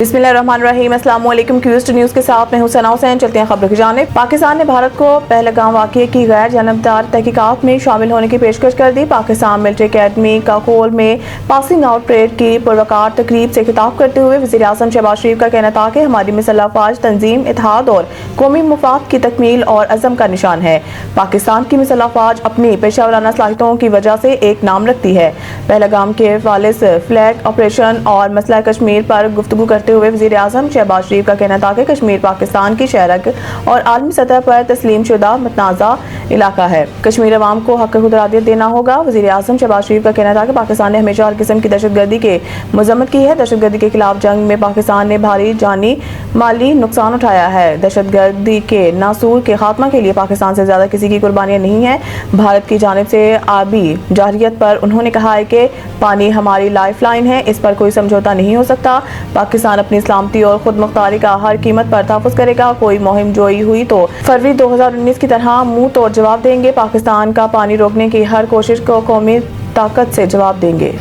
बिस्मिल्लाहिर्रहमानिर्रहीम। अस्सलाम वालेकुम। क्यूस्ट न्यूज़ के साथ मैं हूं सना हुसैन। चलते हैं खबरों की जानिब। पाकिस्तान ने भारत को पहलगाम वाक़ये की गैर जानबदार तहकीकात में शामिल होने की पेशकश कर दी। पाकिस्तान मिलिट्री अकेडमी काकोल में पासिंग आउट परेड की पुरवकार तकरीब से खिताब करते हुए वज़ीर आज़म शहबाज शरीफ का कहना था कि हमारी मुसल्लह अफ़वाज तंजीम, इत्तेहाद और कौमी मुफाद की तकमील और अज़म का निशान है। पाकिस्तान की मुसल्लह अफ़वाज अपनी पेशा वराना सलाहियतों की वजह से एक नाम रखती है। पहलगाम के हवाले से फ्लैग ऑपरेशन और मसला कश्मीर पर गुफ्तगू करते हुए वज़ीर आज़म शहबाज शरीफ का कहना था कि कश्मीर पाकिस्तान की शहरक और आलमी सतह पर तस्लीम शुदा मतनाज़ा इलाका है। कश्मीर अवाम को हक़ खुदरादियत देना होगा। वज़ीर आज़म शहबाज शरीफ का कहना था कि पाकिस्तान ने हमेशा हर किस्म की दहशतगर्दी के मज़म्मत की है। दहशतगर्दी के खिलाफ जंग में पाकिस्तान ने भारी जानी माली नुकसान उठाया है। दहशतगर्दी के नासूर के खात्मा के लिए पाकिस्तान से ज़्यादा किसी की कुर्बानियाँ नहीं है। भारत की जानिब से आबी जारियत पर उन्होंने कहा है कि पानी हमारी लाइफ लाइन है, इस पर कोई समझौता नहीं हो सकता। पाकिस्तान अपनी सलामती और खुद मुख्तारी का हर कीमत पर तहफ़्फ़ुज़ करेगा। कोई मुहिम जोई हुई तो फरवरी 2019 की तरह मुंह तोड़ जवाब देंगे। पाकिस्तान का पानी रोकने की हर कोशिश को कौमी ताकत से जवाब देंगे।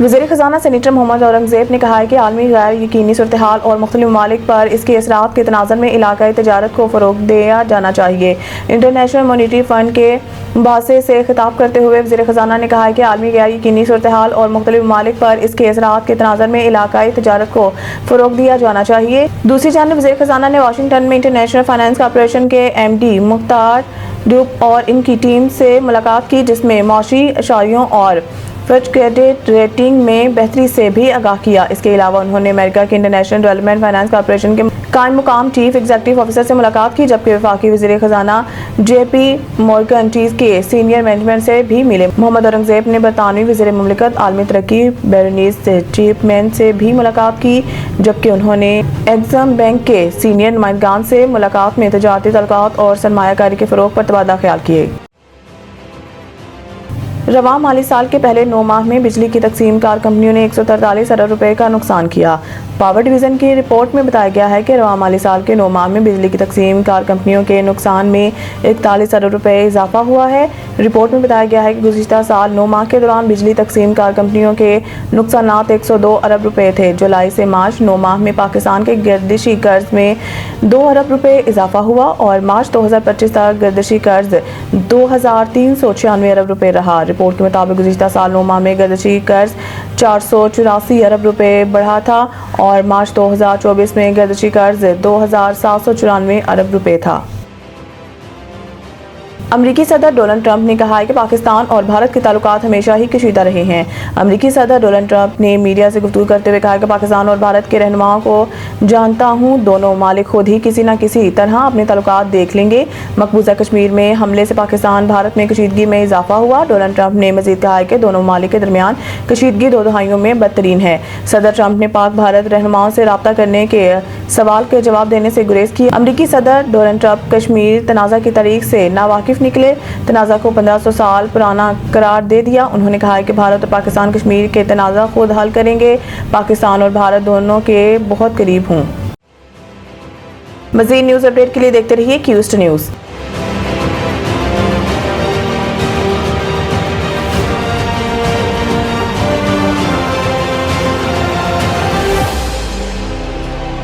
वज़ीर ख़ज़ाना सेनेटर मोहम्मद औरंगज़ेब ने कहा है कि आलमी गैर यकीनी सूरत-ए-हाल और मुख्तलिफ ममालिक पर इसके असरात के तनाज़ुर में इलाकाई तजारत को फ़रोग़ दिया जाना चाहिए। इंटरनेशनल मॉनिटरी फ़ंड के बासे से खिताब करते हुए वज़ीर ख़ज़ाना ने कहा है कि आलमी गैर यकीनी सूरत-ए-हाल और मुख्तलिफ ममालिक पर इसके असरात के तनाज़ुर में इलाकाई तजारत को फ़रोग़ दिया जाना चाहिए। दूसरी जानिब वज़ीर ख़ज़ाना ने वाशिंगटन में इंटरनेशनल फाइनेंस कॉर्पोरेशन के MD मुख्तार डूब और इनकी टीम से मुलाकात की, जिसमें मौशी अशारियों और फिच क्रेडिट रेटिंग में बेहतरी से भी आगाह किया। इसके अलावा उन्होंने अमेरिका के इंटरनेशनल डेवलपमेंट फाइनेंस कॉर्पोरेशन के कायम मुकाम चीफ एग्जीक्यूटिव ऑफिसर से मुलाकात की, जबकि वफाकी वज़ीर ख़ज़ाना JP मॉर्गन चीज़ के सीनियर मैनेजमेंट से भी मिले। मोहम्मद औरंगज़ेब ने बरतानवी वज़ीर मुमलिकत आलमी तरक्की बेरोनीस चीपमैन से भी मुलाकात की, जबकि उन्होंने एग्जाम बैंक के सीनियर नुमाइंदगान से मुलाकात में तजारती तल्लुकात और सरमायाकारी के फ़रोग़ पर तबादला ख्याल किए। रवां माली साल के पहले 9 माह में बिजली की तकसीम कार कंपनियों ने 143 अरब रुपए का नुकसान किया। पावर डिवीज़न की रिपोर्ट में बताया गया है कि रवां माली साल के 9 माह में बिजली की तकसीम कार कंपनियों के नुकसान में 41 अरब रुपए इजाफा हुआ है। रिपोर्ट में बताया गया है कि गुज़िश्ता साल 9 माह के दौरान बिजली तकसीम कार कंपनियों के नुकसानात 102 अरब रुपए थे। जुलाई से मार्च 9 माह में पाकिस्तान के गर्दिशी कर्ज में 2 अरब रुपए इजाफा हुआ और मार्च 2025 तक गर्दिशी कर्ज 2396 अरब रुपए रहा। रिपोर्ट के मुताबिक गुज़िश्ता साल 9 माह में गर्दिशी कर्ज 484 अरब रुपए बढ़ा था और मार्च 2024 में गर्दिशी कर्ज 2794 अरब रुपए था। अमरीकी सदर डोनाल्ड ट्रंप ने कहा है कि पाकिस्तान और भारत के ताल्लुकात हमेशा ही कशीदा रहे हैं। अमरीकी सदर डोनाल्ड ट्रंप ने मीडिया से गुफ्तगू करते हुए कहा कि पाकिस्तान और भारत के रहनुमाओं को जानता हूँ, दोनों मालिक खुद ही किसी न किसी तरह अपने ताल्लुकात देख लेंगे। मकबूजा कश्मीर में हमले से पाकिस्तान भारत में कशीदगी में इजाफा हुआ। डोनाल्ड ट्रंप ने मजीद कहा है कि दोनों ममालिक के दरमियान कशीदगी 2 दहाइयों में बदतरीन है। सदर ट्रंप ने पाक भारत रहनुमाओं से रब्ता करने के सवाल के जवाब देने से गुरेज किया। अमरीकी सदर डोनाल्ड ट्रंप कश्मीर तनाज़ा की तारीख से नावाकिफ निकले, तनाज़ा को 1500 साल पुराना करार दे दिया। उन्होंने कहा है कि भारत और पाकिस्तान कश्मीर के तनाज़ा खुद हल करेंगे। पाकिस्तान और भारत दोनों के बहुत करीब हूँ। मज़ीद न्यूज़ अपडेट के लिए देखते रहिए क्यूस्ट न्यूज़।